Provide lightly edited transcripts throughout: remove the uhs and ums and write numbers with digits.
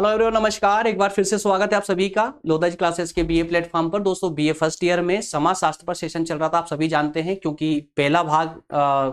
Hello everyone, नमस्कार। एक बार फिर से स्वागत है आप सभी का लोधाजी क्लासेस के बीए प्लेटफॉर्म पर। दोस्तों, बीए फर्स्ट ईयर में समाजशास्त्र पर सेशन चल रहा था, आप सभी जानते हैं, क्योंकि पहला भाग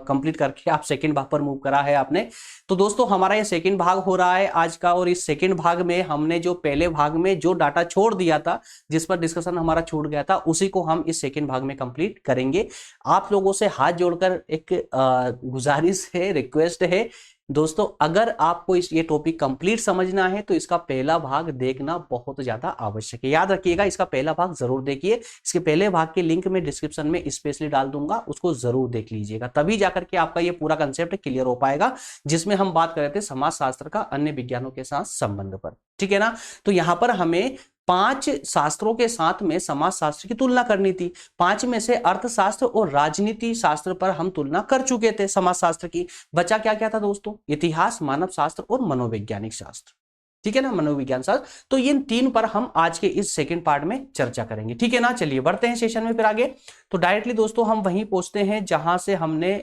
कंप्लीट करके आप सेकंड भाग पर मूव करा है आपने। तो दोस्तों, हमारा ये सेकंड भाग हो रहा है आज का, और इस सेकंड भाग में हमने जो पहले भाग में जो डाटा छोड़ दिया था, जिस पर डिस्कशन हमारा छूट गया था, उसी को हम इस सेकेंड भाग में कंप्लीट करेंगे। आप लोगों से हाथ जोड़कर एक गुजारिश है, रिक्वेस्ट है दोस्तों, अगर आपको ये टॉपिक कंप्लीट समझना है तो इसका पहला भाग देखना बहुत ज्यादा आवश्यक है। याद रखिएगा, इसका पहला भाग जरूर देखिए। इसके पहले भाग के लिंक में डिस्क्रिप्शन में स्पेशली डाल दूंगा, उसको जरूर देख लीजिएगा, तभी जाकर के आपका ये पूरा कंसेप्ट क्लियर हो पाएगा, जिसमें हम बात कर रहे थे समाजशास्त्र का अन्य विज्ञानों के साथ संबंध पर। ठीक है ना। तो यहां पर हमें 5 शास्त्रों के साथ में समाजशास्त्र की तुलना करनी थी। 5 में से अर्थशास्त्र और राजनीति शास्त्र पर हम तुलना कर चुके थे समाजशास्त्र की। बचा क्या क्या था दोस्तों? इतिहास, मानव शास्त्र और मनोवैज्ञानिक शास्त्र। ठीक है ना, मनोविज्ञान शास्त्र। तो इन 3 पर हम आज के इस सेकंड पार्ट में चर्चा करेंगे। ठीक है ना। चलिए बढ़ते हैं सेशन में फिर आगे। तो डायरेक्टली दोस्तों हम वहीं पहुंचते हैं जहां से हमने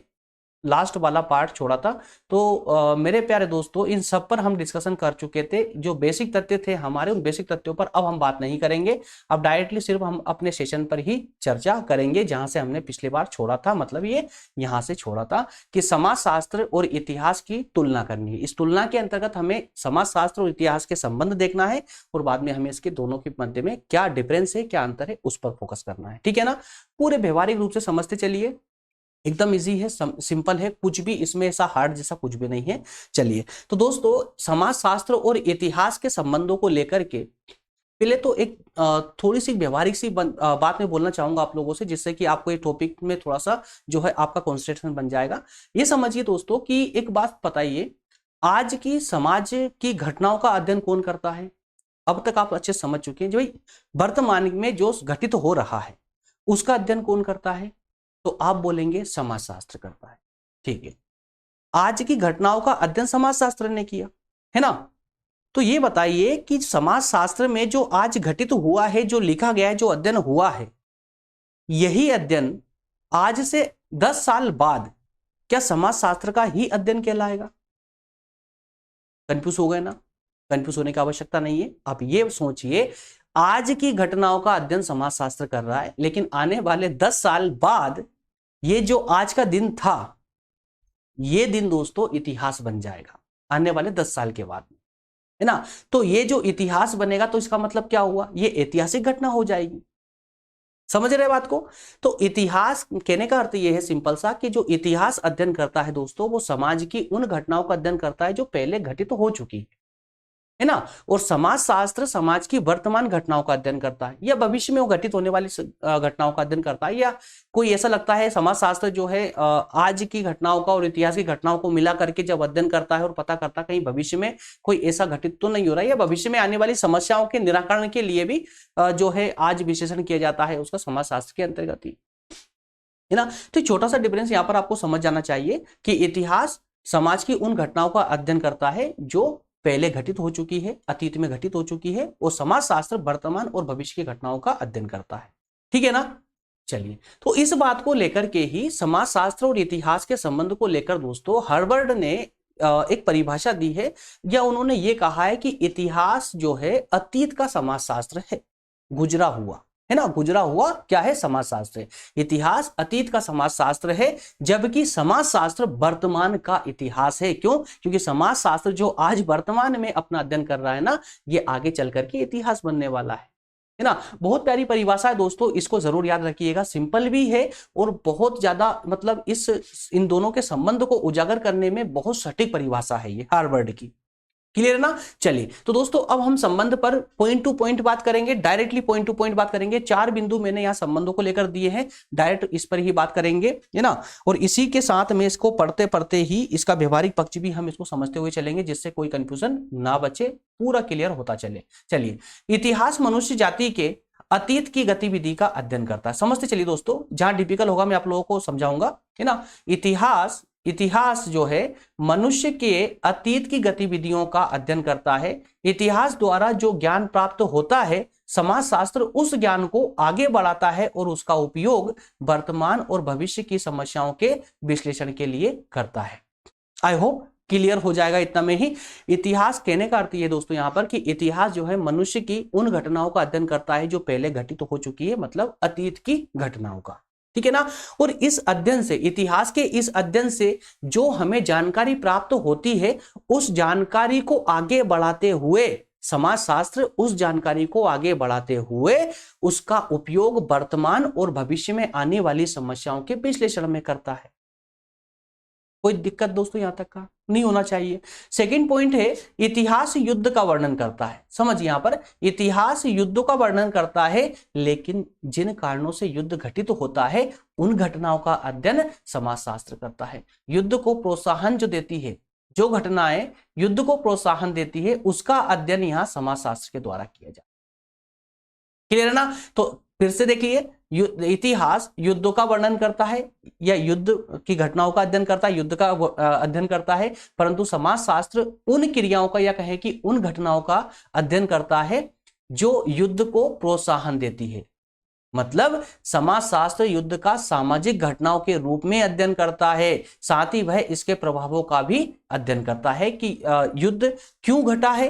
लास्ट वाला पार्ट छोड़ा था। तो मेरे प्यारे दोस्तों, इन सब पर हम डिस्कशन कर चुके थे। जो बेसिक तथ्य थे हमारे, उन बेसिक तथ्यों पर अब हम बात नहीं करेंगे। अब डायरेक्टली सिर्फ हम अपने सेशन पर ही चर्चा करेंगे जहां से हमने पिछली बार छोड़ा था। मतलब ये यहां से छोड़ा था कि समाजशास्त्र और इतिहास की तुलना करनी है। इस तुलना के अंतर्गत हमें समाजशास्त्र और इतिहास के संबंध देखना है, और बाद में हमें इसके दोनों के मध्य में क्या डिफरेंस है, क्या अंतर है, उस पर फोकस करना है। ठीक है ना। पूरे व्यवहारिक रूप से समझते चलिए, एकदम इजी है, सिंपल है, कुछ भी इसमें ऐसा हार्ड जैसा कुछ भी नहीं है। चलिए, तो दोस्तों समाजशास्त्र और इतिहास के संबंधों को लेकर के पहले तो एक थोड़ी सी व्यवहारिक सी बात मैं बोलना चाहूंगा आप लोगों से, जिससे कि आपको ये टॉपिक में थोड़ा सा जो है आपका कॉन्सेंट्रेशन बन जाएगा। ये समझिए दोस्तों कि एक बात बताइए, आज की समाज की घटनाओं का अध्ययन कौन करता है? अब तक आप अच्छे समझ चुके हैं जो भाई वर्तमान में जो घटित हो रहा है उसका अध्ययन कौन करता है? तो आप बोलेंगे समाजशास्त्र करता है। ठीक है, आज की घटनाओं का अध्ययन समाजशास्त्र ने किया है ना। तो ये बताइए कि समाजशास्त्र में जो आज घटित हुआ है, जो लिखा गया है, जो अध्ययन हुआ है, यही अध्ययन आज से 10 साल बाद क्या समाजशास्त्र का ही अध्ययन कहलाएगा? कंफ्यूज हो गए ना? कंफ्यूज होने की आवश्यकता नहीं है। आप ये सोचिए, आज की घटनाओं का अध्ययन समाजशास्त्र कर रहा है, लेकिन आने वाले 10 साल बाद ये जो आज का दिन था, ये दिन दोस्तों इतिहास बन जाएगा आने वाले 10 साल के बाद, है ना। तो ये जो इतिहास बनेगा, तो इसका मतलब क्या हुआ? ये ऐतिहासिक घटना हो जाएगी। समझ रहे बात को? तो इतिहास कहने का अर्थ ये है सिंपल सा, कि जो इतिहास अध्ययन करता है दोस्तों, वो समाज की उन घटनाओं का अध्ययन करता है जो पहले घटित हो चुकी है ना। और समाजशास्त्र समाज की वर्तमान घटनाओं का अध्ययन करता है, या भविष्य में वो घटित होने वाली घटनाओं का अध्ययन करता है। या कोई ऐसा लगता है समाजशास्त्र जो है आज की घटनाओं का और इतिहास की घटनाओं को मिला करके जब अध्ययन करता है और पता करता है कहीं भविष्य में कोई ऐसा घटित तो नहीं हो रहा है, या भविष्य में आने वाली समस्याओं के निराकरण के लिए भी जो है आज विश्लेषण किया जाता है, उसका समाजशास्त्र के अंतर्गत ही, है ना। तो छोटा सा डिफरेंस यहाँ पर आपको समझ जाना चाहिए कि इतिहास समाज की उन घटनाओं का अध्ययन करता है जो पहले घटित हो चुकी है, अतीत में घटित हो चुकी है, और समाजशास्त्र वर्तमान और भविष्य की घटनाओं का अध्ययन करता है। ठीक है ना। चलिए, तो इस बात को लेकर के ही समाजशास्त्र और इतिहास के संबंध को लेकर दोस्तों हार्वर्ड ने एक परिभाषा दी है, या उन्होंने ये कहा है कि इतिहास जो है अतीत का समाजशास्त्र है, गुजरा हुआ, है ना। गुजरा हुआ क्या है? समाजशास्त्र है। इतिहास अतीत का समाजशास्त्र है, जबकि समाजशास्त्र वर्तमान का इतिहास है। क्यों? क्योंकि समाजशास्त्र जो आज वर्तमान में अपना अध्ययन कर रहा है ना, ये आगे चल करके इतिहास बनने वाला है ना। बहुत प्यारी परिभाषा है दोस्तों, इसको जरूर याद रखिएगा। सिंपल भी है और बहुत ज्यादा मतलब इन दोनों के संबंध को उजागर करने में बहुत सटीक परिभाषा है ये हार्वर्ड की। क्लियर ना? चलिए, तो दोस्तों अब हम संबंध पर पॉइंट टू पॉइंट बात करेंगे, डायरेक्टली पॉइंट टू पॉइंट बात करेंगे। 4 बिंदु मैंने यहां संबंधों को लेकर दिए हैं, डायरेक्ट इस पर ही बात करेंगे, है ना। और इसी के साथ में इसको पढ़ते पढ़ते ही इसका व्यवहारिक पक्ष भी हम इसको समझते हुए चलेंगे, जिससे कोई कंफ्यूजन ना बचे, पूरा क्लियर होता चले। चलिए, इतिहास मनुष्य जाति के अतीत की गतिविधि का अध्ययन करता है। समझते चलिए दोस्तों, जहां डिफिकल्ट होगा मैं आप लोगों को समझाऊंगा, है ना। इतिहास जो है मनुष्य के अतीत की गतिविधियों का अध्ययन करता है। इतिहास द्वारा जो ज्ञान प्राप्त होता है, समाजशास्त्र उस ज्ञान को आगे बढ़ाता है और उसका उपयोग वर्तमान और भविष्य की समस्याओं के विश्लेषण के लिए करता है। आई होप क्लियर हो जाएगा इतना में ही। इतिहास कहने का अर्थ ये दोस्तों यहाँ पर कि इतिहास जो है मनुष्य की उन घटनाओं का अध्ययन करता है जो पहले घटित हो चुकी है, मतलब अतीत की घटनाओं का, ठीक है ना। और इस अध्ययन से, इतिहास के इस अध्ययन से जो हमें जानकारी प्राप्त होती है, उस जानकारी को आगे बढ़ाते हुए समाजशास्त्र उस जानकारी को आगे बढ़ाते हुए उसका उपयोग वर्तमान और भविष्य में आने वाली समस्याओं के विश्लेषण में करता है। कोई दिक्कत दोस्तों यहां तक का नहीं होना चाहिए। सेकंड पॉइंट है, इतिहास युद्ध का वर्णन करता है। समझ, यहां पर इतिहास युद्धों का वर्णन करता है, लेकिन जिन कारणों से युद्ध घटित होता है उन घटनाओं का अध्ययन समाजशास्त्र करता है। युद्ध को प्रोत्साहन जो देती है, जो घटनाएं युद्ध को प्रोत्साहन देती है, उसका अध्ययन यहां समाजशास्त्र के द्वारा किया जाता है। क्लियर है ना। तो फिर से देखिए, इतिहास युद्धों का वर्णन करता है या युद्ध की घटनाओं का अध्ययन करता है, युद्ध का अध्ययन करता है, परंतु समाजशास्त्र उन क्रियाओं का या कहें कि उन घटनाओं का अध्ययन करता है जो युद्ध को प्रोत्साहन देती है। मतलब समाजशास्त्र युद्ध का सामाजिक घटनाओं के रूप में अध्ययन करता है, साथ ही वह इसके प्रभावों का भी अध्ययन करता है कि युद्ध क्यों घटा है,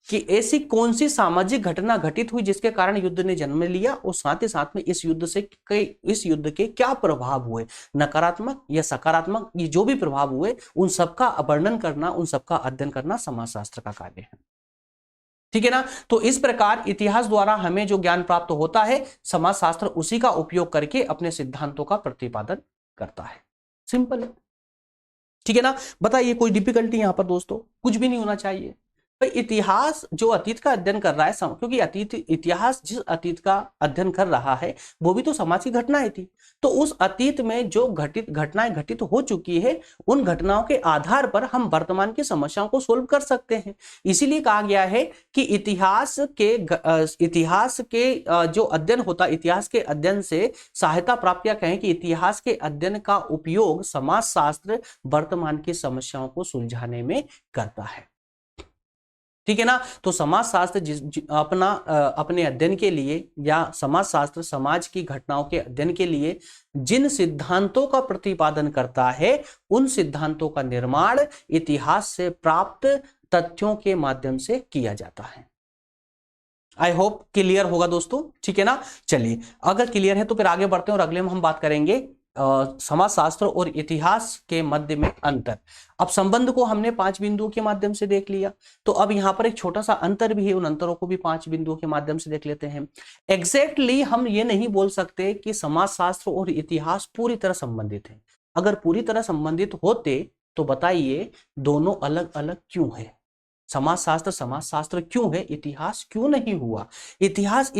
कि ऐसी कौन सी सामाजिक घटना घटित हुई जिसके कारण युद्ध ने जन्म लिया, और साथ ही साथ में इस युद्ध के क्या प्रभाव हुए, नकारात्मक या सकारात्मक, ये जो भी प्रभाव हुए उन सबका वर्णन करना, उन सबका अध्ययन करना समाजशास्त्र का कार्य है। ठीक है ना। तो इस प्रकार इतिहास द्वारा हमें जो ज्ञान प्राप्त होता है, समाजशास्त्र उसी का उपयोग करके अपने सिद्धांतों का प्रतिपादन करता है। सिंपल है, ठीक है ना। बताइए, कोई डिफिकल्टी यहां पर दोस्तों कुछ भी नहीं होना चाहिए। भाई इतिहास जो अतीत का अध्ययन कर रहा है, क्योंकि इतिहास जिस अतीत का अध्ययन कर रहा है वो भी तो समाज की घटनाएं थी, तो उस अतीत में जो घटनाएं घटित हो चुकी है, उन घटनाओं के आधार पर हम वर्तमान की समस्याओं को सोल्व कर सकते हैं। इसीलिए कहा गया है कि इतिहास के जो अध्ययन होता है, इतिहास के अध्ययन से सहायता प्राप्त, या कहें कि इतिहास के अध्ययन का उपयोग समाजशास्त्र वर्तमान की समस्याओं को सुलझाने में करता है। ठीक है ना। तो समाजशास्त्र अपने अध्ययन के लिए, या समाजशास्त्र समाज की घटनाओं के अध्ययन के लिए जिन सिद्धांतों का प्रतिपादन करता है, उन सिद्धांतों का निर्माण इतिहास से प्राप्त तथ्यों के माध्यम से किया जाता है। आई होप क्लियर होगा दोस्तों, ठीक है ना। चलिए, अगर क्लियर है तो फिर आगे बढ़ते हैं और अगले में हम बात करेंगे समाजशास्त्र और इतिहास के मध्य में अंतर। अब संबंध को हमने 5 बिंदुओं के माध्यम से देख लिया, तो अब यहां पर एक छोटा सा अंतर भी है, उन अंतरों को भी 5 बिंदुओं के माध्यम से देख लेते हैं। एग्जैक्टली हम ये नहीं बोल सकते कि समाजशास्त्र और इतिहास पूरी तरह संबंधित है। अगर पूरी तरह संबंधित होते तो बताइए दोनों अलग अलग क्यों है। समाजशास्त्र क्यों है, इतिहास क्यों नहीं हुआ, इतिहास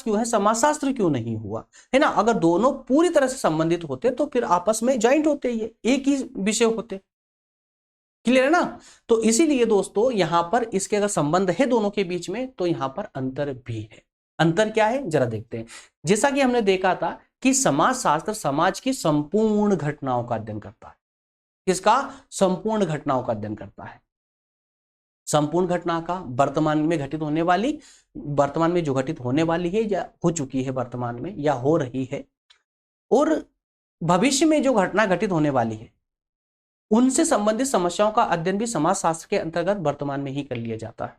क्यों है, समाजशास्त्र क्यों नहीं हुआ, है ना। अगर दोनों पूरी तरह से संबंधित होते तो फिर आपस में ज्वाइंट होते, ये एक ही विषय होते। क्लियर है ना। तो इसीलिए दोस्तों यहां पर इसके अगर संबंध है दोनों के बीच में, तो यहां पर अंतर भी है। अंतर क्या है जरा देखते हैं। जैसा कि हमने देखा था कि समाजशास्त्र समाज की संपूर्ण घटनाओं का अध्ययन करता है। किसका? संपूर्ण घटनाओं का अध्ययन करता है। संपूर्ण घटना का, वर्तमान में घटित होने वाली, वर्तमान में जो घटित होने वाली है या हो चुकी है वर्तमान में या हो रही है, और भविष्य में जो घटना घटित होने वाली है, उनसे संबंधित समस्याओं का अध्ययन भी समाजशास्त्र के अंतर्गत वर्तमान में ही कर लिया जाता है।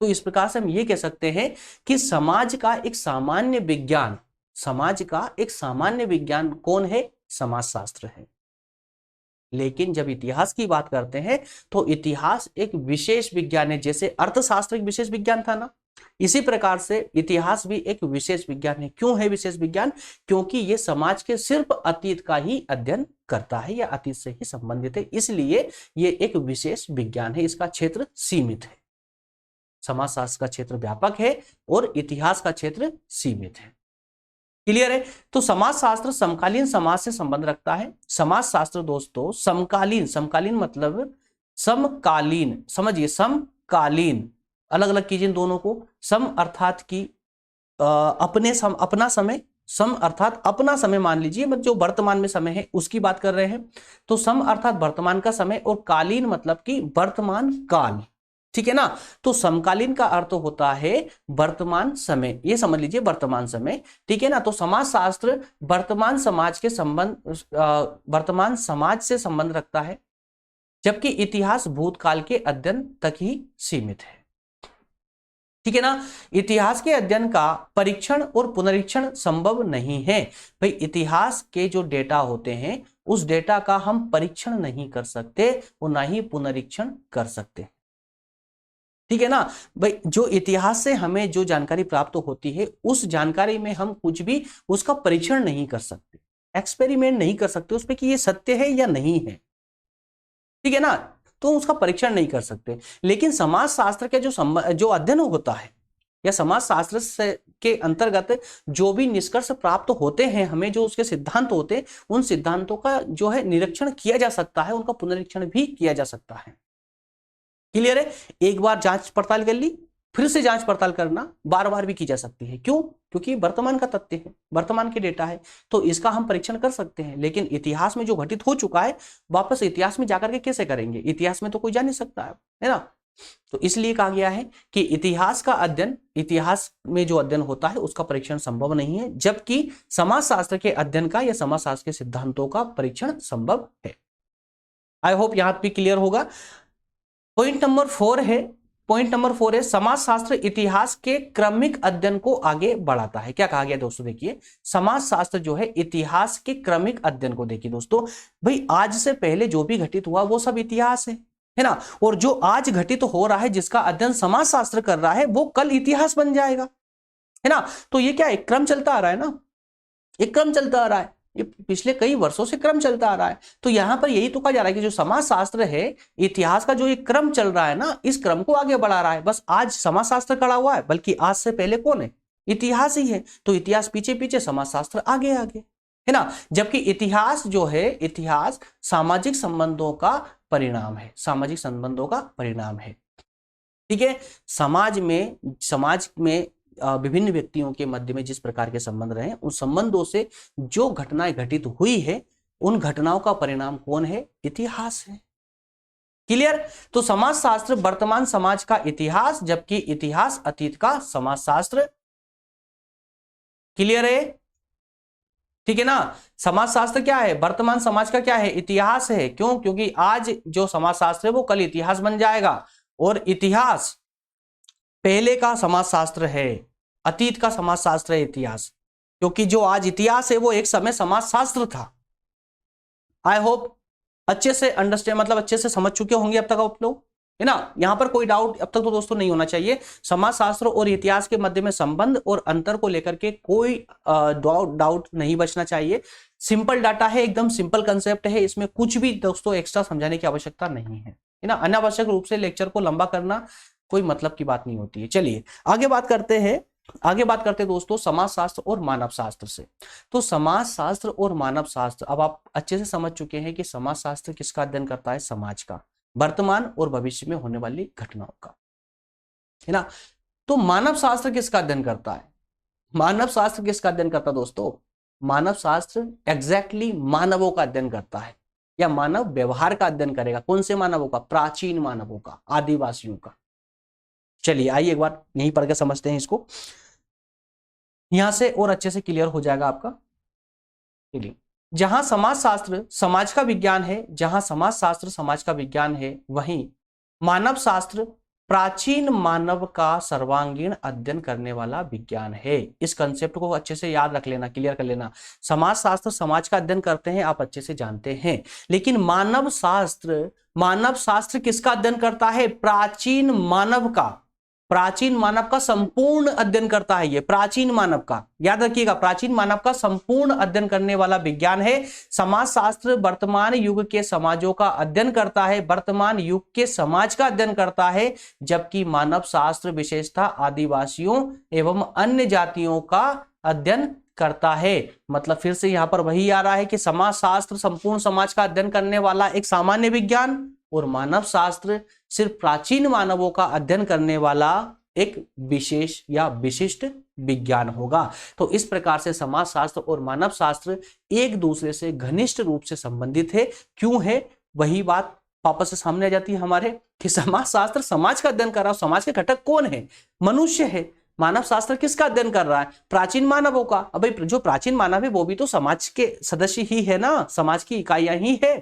तो इस प्रकार से हम ये कह सकते हैं कि समाज का एक सामान्य विज्ञान कौन है? समाजशास्त्र है। लेकिन जब इतिहास की बात करते हैं तो इतिहास एक विशेष विज्ञान है। जैसे अर्थशास्त्र एक विशेष विज्ञान था ना, इसी प्रकार से इतिहास भी एक विशेष विज्ञान है। क्यों है विशेष विज्ञान? क्योंकि ये समाज के सिर्फ अतीत का ही अध्ययन करता है या अतीत से ही संबंधित है, इसलिए ये एक विशेष विज्ञान है। इसका क्षेत्र सीमित है। समाजशास्त्र का क्षेत्र व्यापक है और इतिहास का क्षेत्र सीमित है। क्लियर है। तो समाजशास्त्र समकालीन समाज से संबंध रखता है। समाजशास्त्र दोस्तों समकालीन मतलब समकालीन, समझिए समकालीन, अलग अलग कीजिए दोनों को। सम अर्थात की अपना समय, सम अर्थात अपना समय मान लीजिए, मतलब जो वर्तमान में समय है उसकी बात कर रहे हैं। तो सम अर्थात वर्तमान का समय, और कालीन मतलब कि वर्तमान काल। ठीक है ना। तो समकालीन का अर्थ होता है वर्तमान समय, ये समझ लीजिए वर्तमान समय। ठीक है ना। तो समाजशास्त्र वर्तमान समाज से संबंध रखता है। जबकि इतिहास भूतकाल के अध्ययन तक ही सीमित है। ठीक है ना। इतिहास के अध्ययन का परीक्षण और पुनरीक्षण संभव नहीं है। भाई इतिहास के जो डेटा होते हैं उस डेटा का हम परीक्षण नहीं कर सकते और ना ही पुनरीक्षण कर सकते। ठीक है ना। भाई जो इतिहास से हमें जो जानकारी प्राप्त होती है उस जानकारी में हम कुछ भी उसका परीक्षण नहीं कर सकते, एक्सपेरिमेंट नहीं कर सकते उस पर कि ये सत्य है या नहीं है। ठीक है ना, तो उसका परीक्षण नहीं कर सकते। लेकिन समाज शास्त्र के जो अध्ययन होता है या समाज शास्त्र से के अंतर्गत जो भी निष्कर्ष प्राप्त होते हैं हमें, जो उसके सिद्धांत होते हैं, उन सिद्धांतों का जो है निरीक्षण किया जा सकता है, उनका पुनरीक्षण भी किया जा सकता है। क्लियर है। एक बार जांच पड़ताल कर ली, फिर से जांच पड़ताल करना बार बार भी की जा सकती है। क्यों? क्योंकि वर्तमान का तथ्य है, वर्तमान के डेटा है, तो इसका हम परीक्षण कर सकते हैं। लेकिन इतिहास में जो घटित हो चुका है वापस इतिहास में जाकर के कैसे करेंगे? इतिहास में तो कोई जा नहीं सकता है ना। तो इसलिए कहा गया है कि इतिहास का अध्ययन, इतिहास में जो अध्ययन होता है उसका परीक्षण संभव नहीं है, जबकि समाजशास्त्र के अध्ययन का या समाजशास्त्र के सिद्धांतों का परीक्षण संभव है। आई होप यहां भी क्लियर होगा। पॉइंट नंबर 4 है समाजशास्त्र इतिहास के क्रमिक अध्ययन को आगे बढ़ाता है। क्या कहा गया दोस्तों? देखिए समाजशास्त्र जो है इतिहास के क्रमिक अध्ययन को, देखिए दोस्तों, भाई आज से पहले जो भी घटित हुआ वो सब इतिहास है ना, और जो आज घटित हो रहा है जिसका अध्ययन समाजशास्त्र कर रहा है वो कल इतिहास बन जाएगा, है ना। तो ये क्या एक क्रम चलता आ रहा है ना, एक क्रम चलता आ रहा है, ये पिछले कई वर्षों से क्रम चलता आ रहा है। तो यहां पर यही तो कहा जा रहा है कि जो समाजशास्त्र है इतिहास का जो एक क्रम चल रहा है ना, इस क्रम को आगे बढ़ा रहा है। बस आज समाजशास्त्र खड़ा हुआ है, बल्कि आज से पहले कौन है? इतिहास ही है। तो इतिहास पीछे पीछे, समाजशास्त्र आगे आगे, है ना। जबकि इतिहास जो है, इतिहास सामाजिक संबंधों का परिणाम है, सामाजिक संबंधों का परिणाम है। ठीक है। समाज में विभिन्न व्यक्तियों के मध्य में जिस प्रकार के संबंध रहे उन संबंधों से जो घटनाएं घटित हुई है उन घटनाओं का परिणाम कौन है? इतिहास है। क्लियर। तो समाजशास्त्र वर्तमान समाज का इतिहास, जबकि इतिहास अतीत का समाजशास्त्र। क्लियर है। ठीक है ना। समाजशास्त्र क्या है? वर्तमान समाज का क्या है? इतिहास है। क्यों? क्योंकि आज जो समाजशास्त्र है वो कल इतिहास बन जाएगा, और इतिहास पहले का समाजशास्त्र है, अतीत का समाजशास्त्र है इतिहास। क्योंकि जो आज इतिहास है वो एक समय समाजशास्त्र था। आई होप अच्छे से अंडरस्टैंड, मतलब अच्छे से समझ चुके होंगे अब तक आप लोग, है ना। यहां पर कोई डाउट अब तक तो दोस्तों नहीं होना चाहिए। समाजशास्त्र और इतिहास के मध्य में संबंध और अंतर को लेकर के कोई डाउट नहीं बचना चाहिए। सिंपल डाटा है, एकदम सिंपल कंसेप्ट है, इसमें कुछ भी दोस्तों एक्स्ट्रा समझाने की आवश्यकता नहीं है ना। अनावश्यक रूप से लेक्चर को लंबा करना कोई मतलब की बात नहीं होती है। चलिए आगे बात करते हैं दोस्तों समाजशास्त्र और मानव शास्त्र से। तो समाजशास्त्र और मानव शास्त्र, अब आप अच्छे से समझ चुके हैं कि समाजशास्त्र किसका अध्ययन करता है? समाज का, वर्तमान और भविष्य में होने वाली घटनाओं का, है ना। तो मानव शास्त्र किसका अध्ययन करता है? मानव शास्त्र किसका अध्ययन करता है दोस्तों? मानव शास्त्र एग्जैक्टली मानवों का अध्ययन करता है, या मानव व्यवहार का अध्ययन करेगा। कौन से मानवों का? प्राचीन मानवों का, आदिवासियों का। चलिए आइए एक बार यहीं पढ़ के समझते हैं इसको, यहां से और अच्छे से क्लियर हो जाएगा आपका। चलिए, जहां समाजशास्त्र समाज का विज्ञान है, जहां समाजशास्त्र समाज का विज्ञान है, वहीं मानव शास्त्र प्राचीन मानव का सर्वांगीण अध्ययन करने वाला विज्ञान है। इस कंसेप्ट को अच्छे से याद रख लेना, क्लियर कर लेना। समाजशास्त्र समाज का अध्ययन करते हैं, आप अच्छे से जानते हैं, लेकिन मानव शास्त्र किसका अध्ययन करता है? प्राचीन मानव का, प्राचीन मानव का संपूर्ण अध्ययन करता है। ये प्राचीन मानव का, याद रखिएगा, प्राचीन मानव का संपूर्ण अध्ययन करने वाला विज्ञान है। समाजशास्त्र वर्तमान युग के समाजों का अध्ययन करता है, वर्तमान युग के समाज का अध्ययन करता है, जबकि मानव शास्त्र विशेषतः आदिवासियों एवं अन्य जातियों का अध्ययन करता है। मतलब फिर से यहां पर वही आ रहा है कि समाजशास्त्र संपूर्ण समाज का अध्ययन करने वाला एक सामान्य विज्ञान, और मानव शास्त्र सिर्फ प्राचीन मानवों का अध्ययन करने वाला एक विशेष या विशिष्ट विज्ञान होगा। तो इस प्रकार से समाजशास्त्र और मानव शास्त्र एक दूसरे से घनिष्ठ रूप से संबंधित है। क्यों है? वही बात वापस से सामने आ जाती है हमारे कि समाजशास्त्र समाज का अध्ययन कर रहा है। समाज के घटक कौन है? मनुष्य है। मानव शास्त्र किसका अध्ययन कर रहा है? प्राचीन मानवों का। अब जो प्राचीन मानव है वो भी तो समाज के सदस्य ही है ना, समाज की इकाइयां ही है।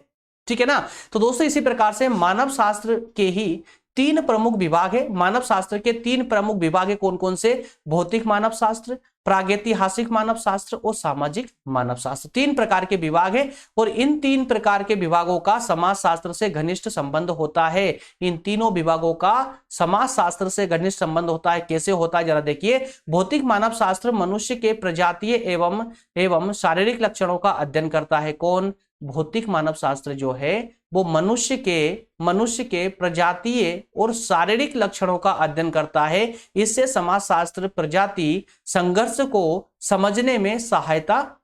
ठीक है ना। तो दोस्तों इसी प्रकार से मानव शास्त्र के ही 3 प्रमुख विभाग है। मानव शास्त्र के 3 प्रमुख विभाग है, कौन कौन से? भौतिक मानव शास्त्र, प्रागैतिहासिक मानव शास्त्र और सामाजिक मानव शास्त्र। 3 प्रकार के विभाग है और इन 3 प्रकार के विभागों का समाज शास्त्र से घनिष्ठ संबंध होता है। इन तीनों विभागों का समाज शास्त्र से घनिष्ठ संबंध होता है। कैसे होता है जरा देखिए। भौतिक मानव शास्त्र मनुष्य के प्रजातीय एवं शारीरिक लक्षणों का अध्ययन करता है। कौन? भौतिक मानव शास्त्र जो है वो मनुष्य के प्रजातीय और शारीरिक लक्षणों का अध्ययन करता है। इससे समाज शास्त्र प्रजाति संघर्ष को समझने में सहायता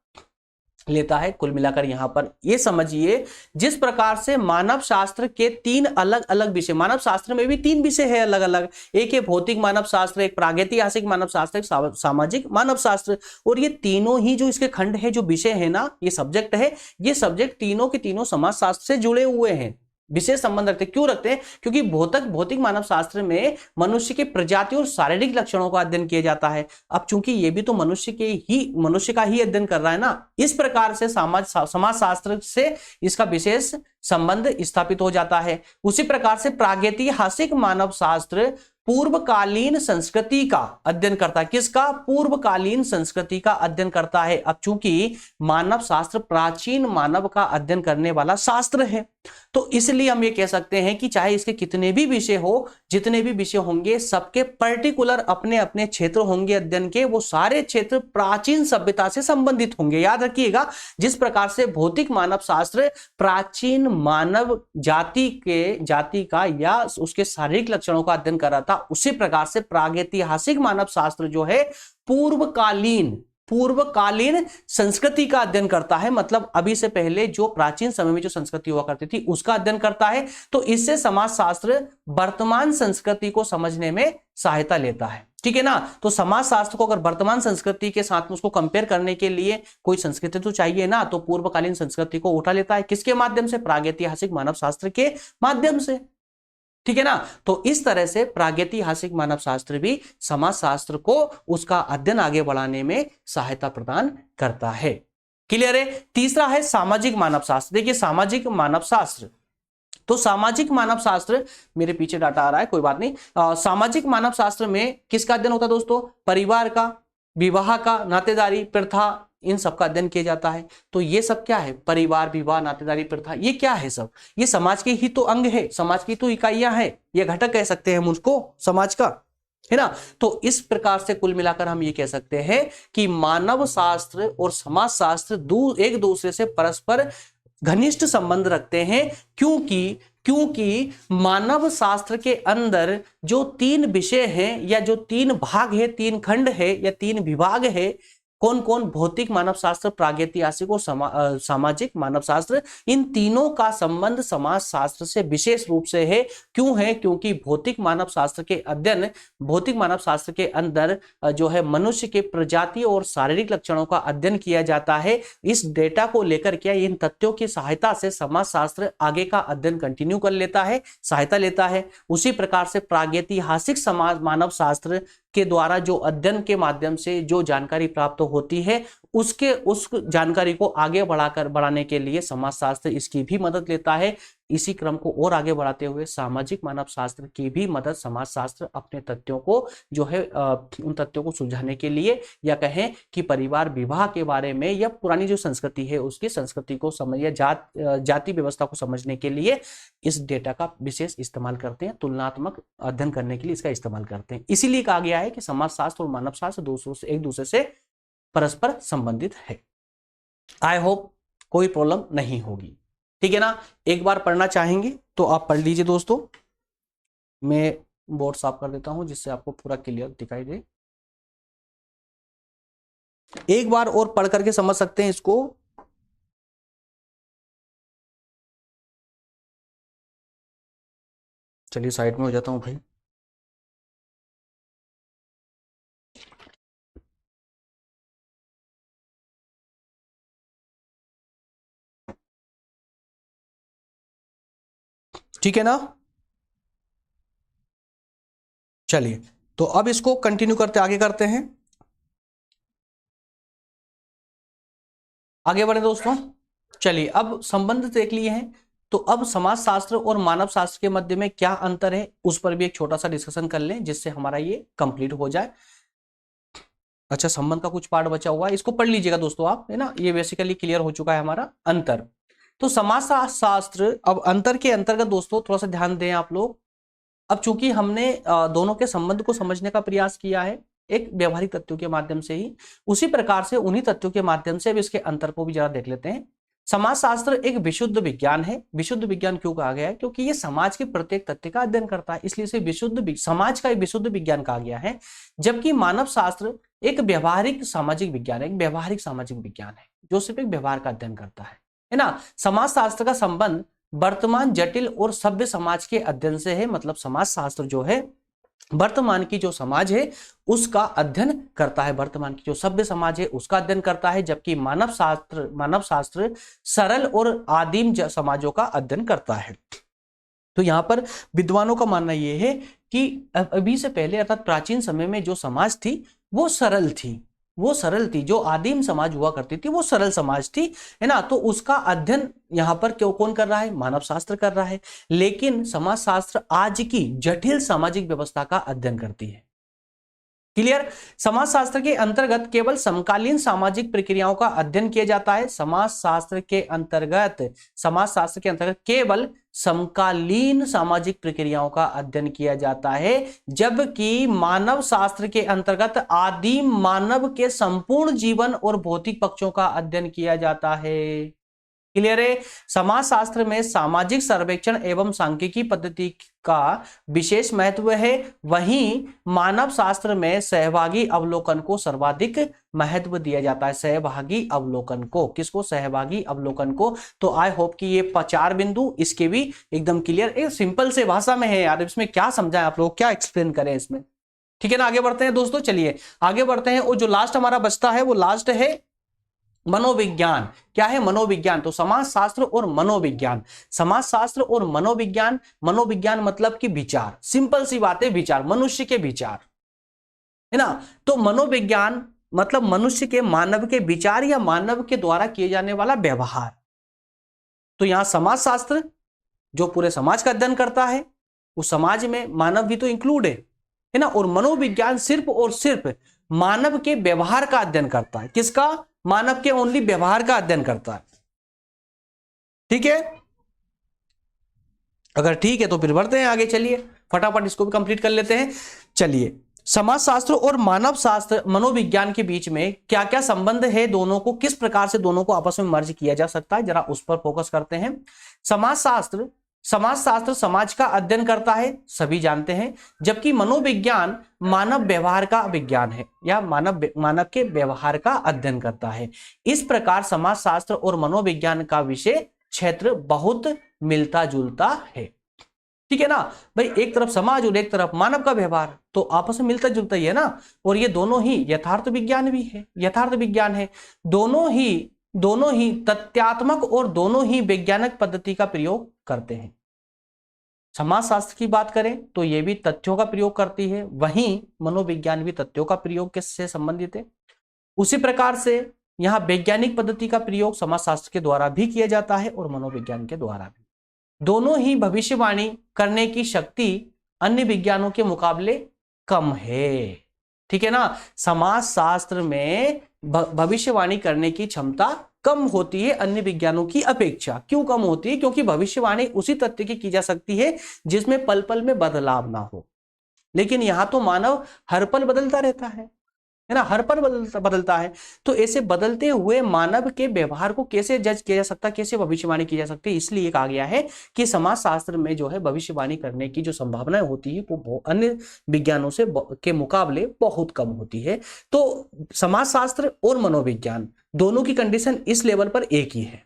लेता है। कुल मिलाकर यहां पर ये समझिए, जिस प्रकार से मानव शास्त्र के 3 अलग अलग विषय, मानव शास्त्र में भी 3 विषय है अलग अलग, एक है भौतिक मानव शास्त्र, एक प्रागैतिहासिक मानव शास्त्र, एक सामाजिक मानव शास्त्र, और ये तीनों ही जो इसके खंड है, जो विषय है ना, ये सब्जेक्ट है, ये सब्जेक्ट तीनों के तीनों समाज शास्त्र से जुड़े हुए हैं, विशेष संबंध रखते हैं। क्यों रखते हैं? क्योंकि भौतिक मानव शास्त्र में मनुष्य के प्रजाति और शारीरिक लक्षणों का अध्ययन किया जाता है। अब चूंकि ये भी तो मनुष्य का ही अध्ययन कर रहा है ना, इस प्रकार से समाज शास्त्र से इसका विशेष संबंध स्थापित हो जाता है। उसी प्रकार से प्रागैतिहासिक मानव शास्त्र पूर्वकालीन संस्कृति का अध्ययन करता है। किसका? पूर्वकालीन संस्कृति का अध्ययन करता है। अब चूंकि मानव शास्त्र प्राचीन मानव का अध्ययन करने वाला शास्त्र है, तो इसलिए हम ये कह सकते हैं कि चाहे इसके कितने भी विषय हो, जितने भी विषय होंगे, सबके पर्टिकुलर अपने अपने क्षेत्र होंगे अध्ययन के, वो सारे क्षेत्र प्राचीन सभ्यता से संबंधित होंगे। याद रखिएगा, जिस प्रकार से भौतिक मानव शास्त्र प्राचीन मानव जाति का या उसके शारीरिक लक्षणों का अध्ययन कर रहा था, उसी प्रकार से प्रागैतिहासिक मानव शास्त्र जो है पूर्वकालीन संस्कृति का अध्ययन करता है। मतलब अभी से पहले जो प्राचीन समय में जो संस्कृति हुआ करती थी उसका अध्ययन करता है। तो इससे समाज शास्त्र वर्तमान संस्कृति को समझने में सहायता लेता है। ठीक है ना। तो समाज शास्त्र को अगर वर्तमान संस्कृति के साथ में उसको कंपेयर करने के लिए कोई संस्कृति तो चाहिए ना, तो पूर्वकालीन संस्कृति को उठा लेता है। किसके माध्यम से? प्रागैतिहासिक मानव शास्त्र के माध्यम से। ठीक है ना। तो इस तरह से प्रागैतिहासिक मानव शास्त्र भी समाज शास्त्र को उसका अध्ययन आगे बढ़ाने में सहायता प्रदान करता है। क्लियर है। तीसरा है सामाजिक मानव शास्त्र। देखिए सामाजिक मानव शास्त्र, तो सामाजिक मानव शास्त्र, मेरे पीछे डाटा आ रहा है, कोई बात नहीं। सामाजिक मानव शास्त्र में किसका अध्ययन होता है दोस्तों? परिवार का, विवाह का, नातेदारी, प्रथा, इन सब का अध्ययन किया जाता है। तो ये सब क्या है? परिवार, विवाह, नातेदारी, प्रथा, ये क्या है? सब ये समाज के ही तो अंग है, समाज की तो इकाइयां हैं, ये घटक कह सकते हैं हम उसको समाज का, है ना। तो इस प्रकार से कुल मिलाकर हम ये कह सकते हैं कि मानव शास्त्र और समाज शास्त्र एक दूसरे से परस्पर घनिष्ठ संबंध रखते हैं। क्योंकि मानव शास्त्र के अंदर जो 3 विषय हैं या जो 3 भाग है, 3 खंड है या 3 विभाग है, कौन कौन? भौतिक मानव शास्त्र, प्रागैतिहासिक और सामाजिक मानव शास्त्र, इन तीनों का संबंध समाज शास्त्र से विशेष रूप से है। क्यों है? क्योंकि भौतिक मानव शास्त्र के अंदर जो है मनुष्य के प्रजाति और शारीरिक लक्षणों का अध्ययन किया जाता है। इस डेटा को लेकर के, इन तथ्यों की सहायता से समाज शास्त्र आगे का अध्ययन कंटिन्यू कर लेता है, सहायता लेता है। उसी प्रकार से प्रागैतिहासिक मानव शास्त्र के द्वारा जो अध्ययन के माध्यम से जो जानकारी प्राप्त होती है, उस जानकारी को आगे बढ़ाने के लिए समाज शास्त्र इसकी भी मदद लेता है। इसी क्रम को और आगे बढ़ाते हुए सामाजिक मानव शास्त्र की भी मदद समाज शास्त्र अपने तथ्यों को जो है उन तथ्यों को सुलझाने के लिए, या कहें कि परिवार, विवाह के बारे में या पुरानी जो संस्कृति है उसकी संस्कृति को समझ या जाति व्यवस्था को समझने के लिए इस डेटा का विशेष इस्तेमाल करते हैं, तुलनात्मक अध्ययन करने के लिए इसका इस्तेमाल करते हैं। इसीलिए कहा गया है कि समाज शास्त्र और मानव शास्त्र एक दूसरे से परस्पर संबंधित है। आई होप कोई प्रॉब्लम नहीं होगी। ठीक है ना। एक बार पढ़ना चाहेंगे तो आप पढ़ लीजिए दोस्तों। मैं बोर्ड साफ कर देता हूं जिससे आपको पूरा क्लियर दिखाई दे। एक बार और पढ़ करके समझ सकते हैं इसको। चलिए साइड में हो जाता हूं भाई। ठीक है ना। चलिए तो अब इसको कंटिन्यू आगे करते हैं। आगे बढ़े दोस्तों। चलिए अब संबंध देख लिए हैं। तो अब समाज शास्त्र और मानव शास्त्र के मध्य में क्या अंतर है उस पर भी एक छोटा सा डिस्कशन कर लें, जिससे हमारा ये कंप्लीट हो जाए। अच्छा, संबंध का कुछ पार्ट बचा हुआ है, इसको पढ़ लीजिएगा दोस्तों आप, है ना। ये बेसिकली क्लियर हो चुका है हमारा अंतर। तो समाज शास्त्र, अब अंतर के अंतर्गत दोस्तों थोड़ा सा ध्यान दें आप लोग। अब चूंकि हमने दोनों के संबंध को समझने का प्रयास किया है एक व्यवहारिक तथ्यों के माध्यम से ही, उसी प्रकार से उन्हीं तथ्यों के माध्यम से अब इसके अंतर को भी जरा देख लेते हैं। समाजशास्त्र एक विशुद्ध विज्ञान है। विशुद्ध विज्ञान क्यों कहा गया है? क्योंकि ये समाज के प्रत्येक तथ्य का अध्ययन करता है, इसलिए इसे समाज का एक विशुद्ध विज्ञान कहा गया है। जबकि मानव शास्त्र एक व्यवहारिक सामाजिक विज्ञान है, एक व्यवहारिक सामाजिक विज्ञान है जो सिर्फ एक व्यवहार का अध्ययन करता है ना। समाज शास्त्र का संबंध वर्तमान जटिल और सभ्य समाज के अध्ययन से है। मतलब समाज शास्त्र जो है वर्तमान की जो समाज है उसका अध्ययन करता है, वर्तमान की जो सभ्य समाज है उसका अध्ययन करता है। जबकि मानव शास्त्र सरल और आदिम समाजों का अध्ययन करता है। तो यहां पर विद्वानों का मानना यह है कि अभी से पहले अर्थात प्राचीन समय में जो समाज थी वो सरल थी, वो सरल थी। जो आदिम समाज हुआ करती थी वो सरल समाज थी, है ना। तो उसका अध्ययन यहां पर क्यों कौन कर रहा है? मानव शास्त्र कर रहा है। लेकिन समाज शास्त्र आज की जटिल सामाजिक व्यवस्था का अध्ययन करती है। क्लियर? समाज शास्त्र के अंतर्गत केवल समकालीन सामाजिक प्रक्रियाओं का अध्ययन किया जाता है। समाज शास्त्र के अंतर्गत केवल समकालीन सामाजिक प्रक्रियाओं का अध्ययन किया जाता है, जबकि मानव शास्त्र के अंतर्गत आदिम मानव के संपूर्ण जीवन और भौतिक पक्षों का अध्ययन किया जाता है। क्लियर है? समाज शास्त्र में सामाजिक सर्वेक्षण एवं सांख्यिकी पद्धति का विशेष महत्व है, वहीं मानव शास्त्र में सहभागी अवलोकन को सर्वाधिक महत्व दिया जाता है। सहभागी अवलोकन को, किसको? सहभागी अवलोकन को। तो आई होप कि ये 4 बिंदु इसके भी एकदम क्लियर, एक सिंपल से भाषा में है यार, इसमें क्या समझाएं आप लोग, क्या एक्सप्लेन करें इसमें, ठीक है ना। आगे बढ़ते हैं दोस्तों, चलिए आगे बढ़ते हैं। और जो लास्ट हमारा बचता है वो लास्ट है मनोविज्ञान। क्या है? मनोविज्ञान। तो समाज शास्त्र और मनोविज्ञान, समाज शास्त्र और मनोविज्ञान। मनोविज्ञान मतलब कि विचार, सिंपल सी बात है, विचार, मनुष्य के विचार, है ना। तो मनोविज्ञान मतलब मनुष्य के, मानव के विचार या मानव के द्वारा किए जाने वाला व्यवहार। तो यहां समाज शास्त्र जो पूरे समाज का अध्ययन करता है, उस समाज में मानव भी तो इंक्लूड है ना। और मनोविज्ञान सिर्फ और सिर्फ मानव के व्यवहार का अध्ययन करता है। किसका? मानव के ओनली व्यवहार का अध्ययन करता है। ठीक है? अगर ठीक है तो फिर बढ़ते हैं आगे, चलिए फटाफट इसको भी कंप्लीट कर लेते हैं। चलिए, समाजशास्त्र और मानव शास्त्र मनोविज्ञान के बीच में क्या क्या संबंध है, दोनों को किस प्रकार से दोनों को आपस में मर्ज किया जा सकता है, जरा उस पर फोकस करते हैं। समाजशास्त्र समाज का अध्ययन करता है, सभी जानते हैं, जबकि मनोविज्ञान मानव व्यवहार का विज्ञान है या मानव के व्यवहार का अध्ययन करता है। इस प्रकार समाजशास्त्र और मनोविज्ञान का विषय क्षेत्र बहुत मिलता जुलता है। ठीक है ना भाई, एक तरफ समाज और एक तरफ मानव का व्यवहार, तो आपस में मिलता जुलता ही है ना। और ये दोनों ही यथार्थ विज्ञान भी है, यथार्थ विज्ञान है। दोनों ही तथ्यात्मक और दोनों ही वैज्ञानिक पद्धति का प्रयोग करते हैं। समाजशास्त्र की बात करें तो यह भी तथ्यों का प्रयोग करती है, वहीं मनोविज्ञान भी तथ्यों का प्रयोग किससे संबंधित है। उसी प्रकार से यहां वैज्ञानिक पद्धति का प्रयोग समाजशास्त्र के द्वारा भी किया जाता है और मनोविज्ञान के द्वारा भी। दोनों ही भविष्यवाणी करने की शक्ति अन्य विज्ञानों के मुकाबले कम है। ठीक है ना, समाजशास्त्र में भविष्यवाणी करने की क्षमता कम होती है अन्य विज्ञानों की अपेक्षा। क्यों कम होती है? क्योंकि भविष्यवाणी उसी तथ्य की जा सकती है जिसमें पल पल में बदलाव ना हो। लेकिन यहां तो मानव हर पल बदलता रहता है ना, हर पल बदलता है। तो ऐसे बदलते हुए मानव के व्यवहार को कैसे जज किया जा सकता, कैसे भविष्यवाणी की जा सकती है? इसलिए कहा गया है कि समाजशास्त्र में जो है भविष्यवाणी करने की जो संभावनाएं होती है वो अन्य विज्ञानों से के मुकाबले बहुत कम होती है। तो समाजशास्त्र और मनोविज्ञान दोनों की कंडीशन इस लेवल पर एक ही है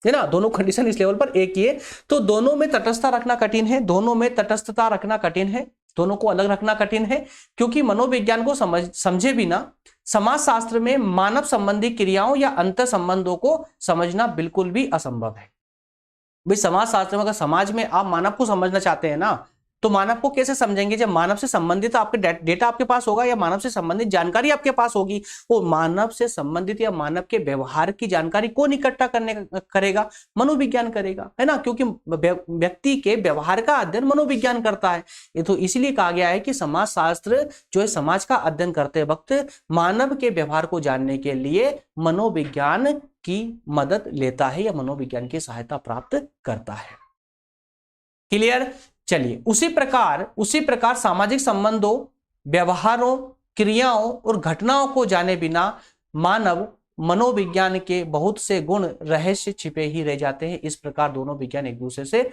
ना, दोनों कंडीशन इस लेवल पर एक ही है। तो दोनों में तटस्थता रखना कठिन है, दोनों में तटस्थता रखना कठिन है, दोनों को अलग रखना कठिन है, क्योंकि मनोविज्ञान को समझे बिना समाजशास्त्र में मानव संबंधी क्रियाओं या अंतर संबंधों को समझना बिल्कुल भी असंभव है। भाई समाजशास्त्र में अगर समाज में आप मानव को समझना चाहते हैं ना, तो मानव को कैसे समझेंगे? जब मानव से संबंधित आपके डेटा आपके पास होगा या मानव से संबंधित जानकारी आपके पास होगी, वो मानव से संबंधित या मानव के व्यवहार की जानकारी कौन इकट्ठा करेगा? मनोविज्ञान करेगा, है ना, क्योंकि व्यक्ति के व्यवहार का अध्ययन मनोविज्ञान करता है। ये तो इसीलिए कहा गया है कि समाजशास्त्र जो है समाज का अध्ययन करते वक्त मानव के व्यवहार को जानने के लिए मनोविज्ञान की मदद लेता है या मनोविज्ञान की सहायता प्राप्त करता है। क्लियर? चलिए, उसी प्रकार सामाजिक संबंधों, व्यवहारों, क्रियाओं और घटनाओं को जाने बिना मानव मनोविज्ञान के बहुत से गुण रहस्य छिपे ही रह जाते हैं। इस प्रकार दोनों विज्ञान एक दूसरे से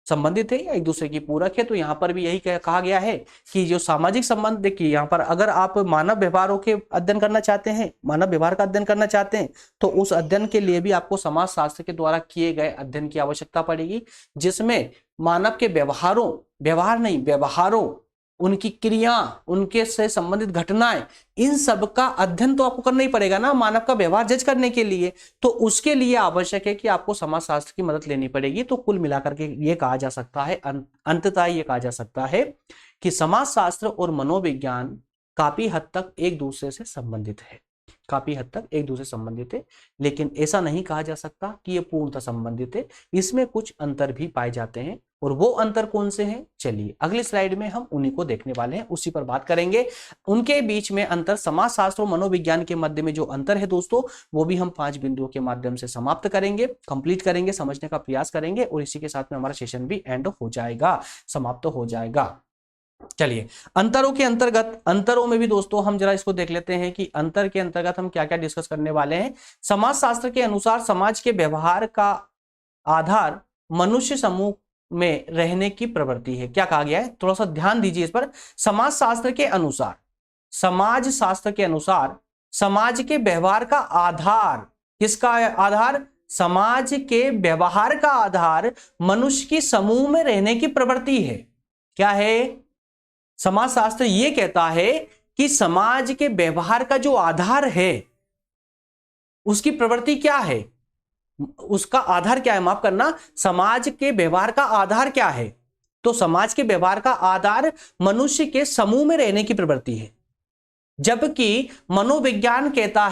संबंधित है या एक दूसरे की पूरक है। तो यहां पर भी यही कहा गया है कि जो सामाजिक संबंध, देखिए यहां पर अगर आप मानव व्यवहारों के अध्ययन करना चाहते हैं, मानव व्यवहार का अध्ययन करना चाहते हैं, तो उस अध्ययन के लिए भी आपको समाजशास्त्र के द्वारा किए गए अध्ययन की आवश्यकता पड़ेगी, जिसमें मानव के व्यवहारों, उनकी क्रिया, उनके से संबंधित घटनाएं, इन सब का अध्ययन तो आपको करना ही पड़ेगा ना मानव का व्यवहार जज करने के लिए। तो उसके लिए आवश्यक है कि आपको समाजशास्त्र की मदद लेनी पड़ेगी। तो कुल मिलाकर के ये कहा जा सकता है, अंततः ये कहा जा सकता है कि समाजशास्त्र और मनोविज्ञान काफी हद तक एक दूसरे से संबंधित है, लेकिन ऐसा नहीं कहा जा सकता कि ये पूर्णतः संबंधित है। इसमें कुछ अंतर भी पाए जाते हैं, और वो अंतर कौन से हैं? चलिए अगली स्लाइड में हम उन्हीं को देखने वाले हैं, उसी पर बात करेंगे। उनके बीच में अंतर, समाजशास्त्र और मनोविज्ञान के मध्य में जो अंतर है दोस्तों, वो भी हम 5 बिंदुओं के माध्यम से समाप्त करेंगे, कंप्लीट करेंगे, समझने का प्रयास करेंगे, और इसी के साथ में हमारा सेशन भी एंड हो जाएगा, समाप्त हो जाएगा। चलिए, अंतरों में भी दोस्तों हम जरा इसको देख लेते हैं कि अंतर के अंतर्गत हम क्या क्या डिस्कस करने वाले हैं। समाजशास्त्र के अनुसार समाज के व्यवहार का आधार मनुष्य समूह में रहने की प्रवृत्ति है। क्या कहा गया है? थोड़ा सा ध्यान दीजिए इस पर। समाजशास्त्र के अनुसार समाज के व्यवहार का आधार, किसका आधार? समाज के व्यवहार का आधार मनुष्य की समूह में रहने की प्रवृत्ति है। क्या है? समाजशास्त्र ये कहता है कि समाज के व्यवहार का जो आधार है, उसकी प्रवृत्ति क्या है, उसका आधार क्या है? माफ करना, समाज के व्यवहार का आधार क्या है? तो समाज के व्यवहार का आधार मनुष्य के समूह में रहने की प्रवृत्ति है, जबकि मनोविज्ञान कहता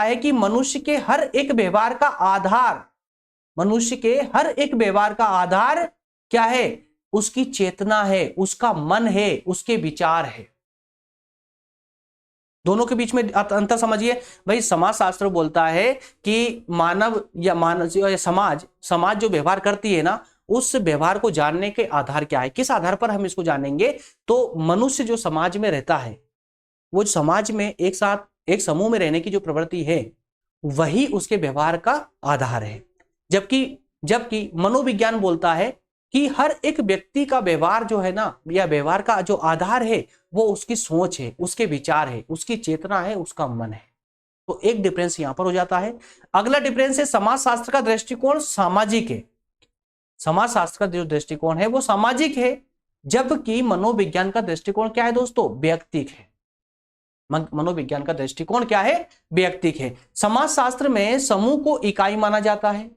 है कि मनुष्य के हर एक व्यवहार का आधार क्या है? उसकी चेतना है, उसका मन है, उसके विचार है। दोनों के बीच में अंतर समझिए भाई। समाजशास्त्र बोलता है कि मानव या समाज जो व्यवहार करती है ना, उस व्यवहार को जानने के आधार क्या है, किस आधार पर हम इसको जानेंगे? तो मनुष्य जो समाज में रहता है, वो समाज में एक साथ एक समूह में रहने की जो प्रवृत्ति है, वही उसके व्यवहार का आधार है। जबकि मनोविज्ञान बोलता है कि हर एक व्यक्ति का व्यवहार जो है ना, या व्यवहार का जो आधार है, वो उसकी सोच है, उसके विचार है, उसकी चेतना है, उसका मन है। तो एक डिफरेंस यहां पर हो जाता है। अगला डिफरेंस है, समाजशास्त्र का दृष्टिकोण सामाजिक है। समाजशास्त्र का जो दृष्टिकोण है वो सामाजिक है, जबकि मनोविज्ञान का दृष्टिकोण क्या है दोस्तों? वैयक्तिक है। मनोविज्ञान का दृष्टिकोण क्या है? वैयक्तिक है। समाजशास्त्र में समूह को इकाई माना जाता है,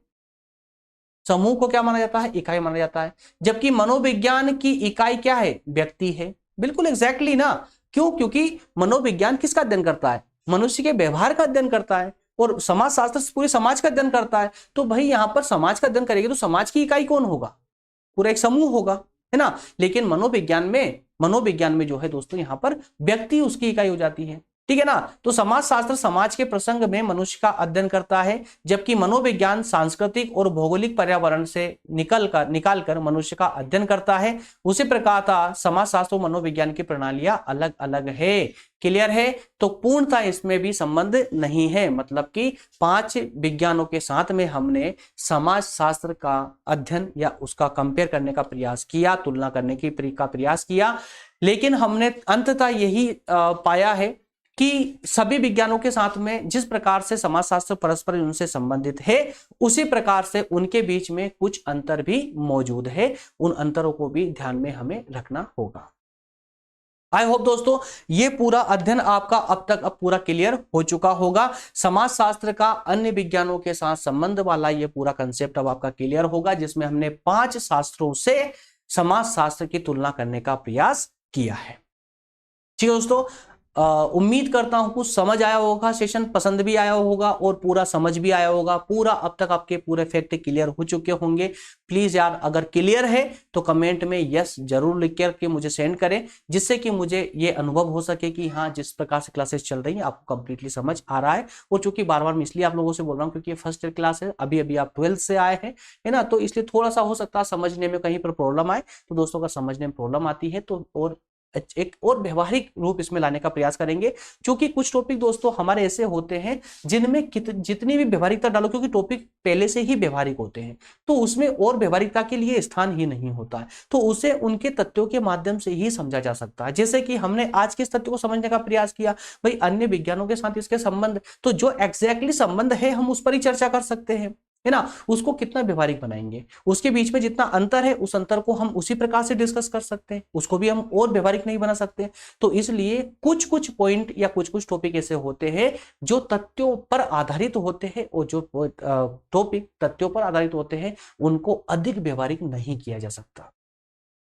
समूह को क्या माना जाता है? इकाई माना जाता है। जबकि मनोविज्ञान की इकाई क्या है? व्यक्ति है। बिल्कुल एग्जैक्टली ना। क्यों? क्योंकि मनोविज्ञान किसका अध्ययन करता है? मनुष्य के व्यवहार का अध्ययन करता है, और समाजशास्त्र पूरे समाज का अध्ययन करता है। तो भाई यहां पर समाज का अध्ययन करेंगे तो समाज की इकाई कौन होगा? पूरा एक समूह होगा, है ना। लेकिन मनोविज्ञान में जो है दोस्तों, यहां पर व्यक्ति उसकी इकाई हो जाती है, ठीक है ना। तो समाजशास्त्र समाज के प्रसंग में मनुष्य का अध्ययन करता है, जबकि मनोविज्ञान सांस्कृतिक और भौगोलिक पर्यावरण से निकालकर मनुष्य का अध्ययन करता है। उसी प्रकार समाजशास्त्र और मनोविज्ञान की प्रणालियां अलग अलग है। क्लियर है? तो पूर्णतः इसमें भी संबंध नहीं है। मतलब कि 5 विज्ञानों के साथ में हमने समाजशास्त्र का अध्ययन या उसका कंपेयर करने का प्रयास किया, तुलना करने का प्रयास किया, लेकिन हमने अंततः यही पाया है कि सभी विज्ञानों के साथ में जिस प्रकार से समाजशास्त्र परस्पर उनसे संबंधित है, उसी प्रकार से उनके बीच में कुछ अंतर भी मौजूद है। उन अंतरों को भी ध्यान में हमें रखना होगा। आई होप दोस्तों ये पूरा अध्ययन आपका अब पूरा क्लियर हो चुका होगा। समाजशास्त्र का अन्य विज्ञानों के साथ संबंध वाला ये पूरा कंसेप्ट अब आपका क्लियर होगा, जिसमें हमने 5 शास्त्रों से समाजशास्त्र की तुलना करने का प्रयास किया है। ठीक है दोस्तों, उम्मीद करता हूं कुछ समझ आया होगा, सेशन पसंद भी आया होगा और पूरा समझ भी आया होगा। पूरा अब तक आपके पूरे फैक्ट क्लियर हो चुके होंगे। प्लीज यार अगर क्लियर है तो कमेंट में यस जरूर लिख करके मुझे सेंड करें, जिससे कि मुझे ये अनुभव हो सके कि हाँ जिस प्रकार से क्लासेस चल रही है आपको कंप्लीटली समझ आ रहा है। और चूंकि बार बार मैं इसलिए आप लोगों से बोल रहा हूँ क्योंकि ये फर्स्ट ईयर क्लास है, अभी अभी आप 12th से आए हैं, है ना, तो इसलिए थोड़ा सा हो सकता है समझने में कहीं पर प्रॉब्लम आए। तो दोस्तों का समझने में प्रॉब्लम आती है तो और एक और व्यवहारिक रूप इसमें लाने का प्रयास करेंगे, क्योंकि कुछ टॉपिक दोस्तों हमारे ऐसे होते हैं जिनमें जितनी भी व्यवहारिकता डालो, क्योंकि टॉपिक पहले से ही व्यवहारिक होते हैं तो उसमें और व्यवहारिकता के लिए स्थान ही नहीं होता है, तो उसे उनके तथ्यों के माध्यम से ही समझा जा सकता है। जैसे कि हमने आज के इस तथ्य को समझने का प्रयास किया, भाई अन्य विज्ञानों के साथ इसके संबंध, तो जो एग्जैक्टली संबंध है हम उस पर ही चर्चा कर सकते हैं, है ना, उसको कितना व्यवहारिक बनाएंगे, उसके बीच में जितना अंतर है उस अंतर को हम उसी प्रकार से डिस्कस कर सकते हैं, उसको भी हम और व्यवहारिक नहीं बना सकते। तो इसलिए कुछ कुछ पॉइंट या कुछ कुछ टॉपिक ऐसे होते हैं जो तथ्यों पर आधारित होते हैं, और जो टॉपिक तथ्यों पर आधारित होते हैं उनको अधिक व्यवहारिक नहीं किया जा सकता।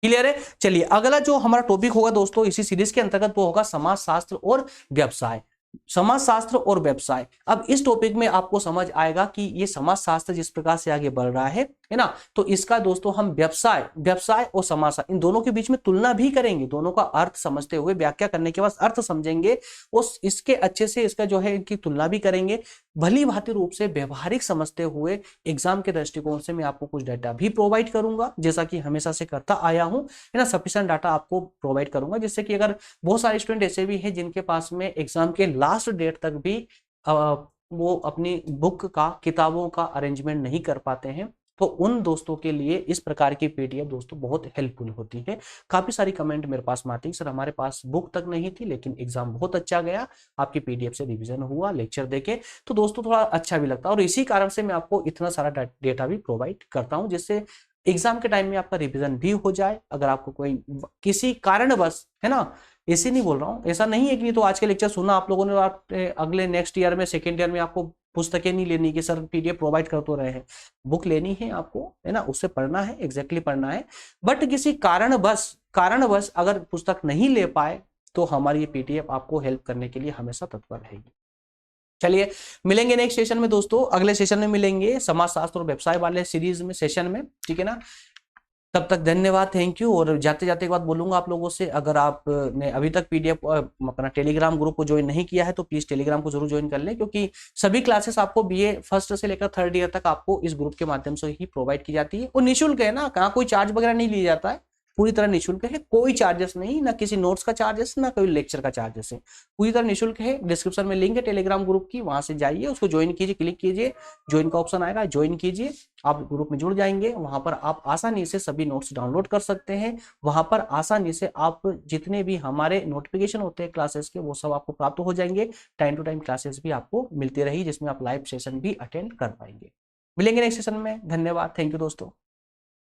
क्लियर है? चलिए अगला जो हमारा टॉपिक होगा दोस्तों इसी सीरीज के अंतर्गत वो होगा समाजशास्त्र और व्यवसाय। समाजशास्त्र और व्यवसाय, अब इस टॉपिक में आपको समझ आएगा कि ये समाजशास्त्र जिस प्रकार से आगे बढ़ रहा है ना, तो इसका दोस्तों हम व्यवसाय और समाजशास्त्र इन दोनों के बीच में तुलना भी करेंगे, दोनों का अर्थ समझते हुए व्याख्या करने के बाद अर्थ समझेंगे और इसके अच्छे से इसका जो है इनकी तुलना भी करेंगे, भली भांति रूप से व्यवहारिक समझते हुए एग्जाम के दृष्टिकोण से मैं आपको कुछ डाटा भी प्रोवाइड करूंगा, जैसा कि हमेशा से करता आया हूं, है ना, सफिशिएंट डाटा आपको प्रोवाइड करूंगा, जिससे कि अगर बहुत सारे स्टूडेंट ऐसे भी हैं जिनके पास में एग्जाम के लास्ट डेट तक भी वो अपनी बुक का किताबों का अरेंजमेंट नहीं कर पाते हैं, तो उन दोस्तों के लिए इस प्रकार की पीडीएफ दोस्तों बहुत हेल्पफुल होती है। काफी सारी कमेंट मेरे पास में आती है, सर हमारे पास बुक तक नहीं थी लेकिन एग्जाम बहुत अच्छा गया, आपकी पीडीएफ से रिवीजन हुआ लेक्चर देके, तो दोस्तों थोड़ा अच्छा भी लगता है, और इसी कारण से मैं आपको इतना सारा डेटा भी प्रोवाइड करता हूं, जिससे एग्जाम के टाइम में आपका रिवीजन भी हो जाए। अगर आपको कोई किसी कारणवश, है ना, ऐसे नहीं बोल रहा हूँ, ऐसा नहीं है कि तो आज के लेक्चर सुना आप लोगों ने, आप अगले नेक्स्ट ईयर में सेकेंड ईयर में आपको पुस्तकें नहीं लेनी कि सर पीडीएफ प्रोवाइड कर तो रहे हैं, बुक लेनी है आपको, है ना, उससे पढ़ना है, एग्जैक्टली पढ़ना है, बट किसी कारणवश अगर पुस्तक नहीं ले पाए तो हमारी ये पीडीएफ आपको हेल्प करने के लिए हमेशा तत्पर रहेगी। चलिए मिलेंगे नेक्स्ट सेशन में दोस्तों, अगले सेशन में मिलेंगे समाजशास्त्र और व्यवसाय वाले सीरीज में सेशन में, ठीक है ना। तब तक धन्यवाद, थैंक यू। और जाते जाते एक बात बोलूंगा आप लोगों से, अगर आपने अभी तक पीडीएफ अपना टेलीग्राम ग्रुप को ज्वाइन नहीं किया है तो प्लीज टेलीग्राम को जरूर ज्वाइन कर लें, क्योंकि सभी क्लासेस आपको बीए फर्स्ट से लेकर थर्ड ईयर तक आपको इस ग्रुप के माध्यम से ही प्रोवाइड की जाती है, और निःशुल्क है ना, कहाँ कोई चार्ज वगैरह नहीं लिया जाता है, पूरी तरह निःशुल्क है, कोई चार्जेस नहीं, ना किसी नोट्स का चार्जेस, ना कोई लेक्चर का चार्जेस है, पूरी तरह निःशुल्क है। डिस्क्रिप्शन में लिंक है टेलीग्राम ग्रुप की, वहां से जाइए, उसको ज्वाइन कीजिए, क्लिक कीजिए, ज्वाइन का ऑप्शन आएगा, ज्वाइन कीजिए, आप ग्रुप में जुड़ जाएंगे। वहां पर आप आसानी से सभी नोट्स डाउनलोड कर सकते हैं, वहां पर आसानी से आप जितने भी हमारे नोटिफिकेशन होते हैं क्लासेस के वो सब आपको प्राप्त हो जाएंगे, टाइम टू टाइम क्लासेस भी आपको मिलती रहेगी जिसमें आप लाइव सेशन भी अटेंड कर पाएंगे। मिलेंगे नेक्स्ट सेशन में, धन्यवाद, थैंक यू दोस्तों।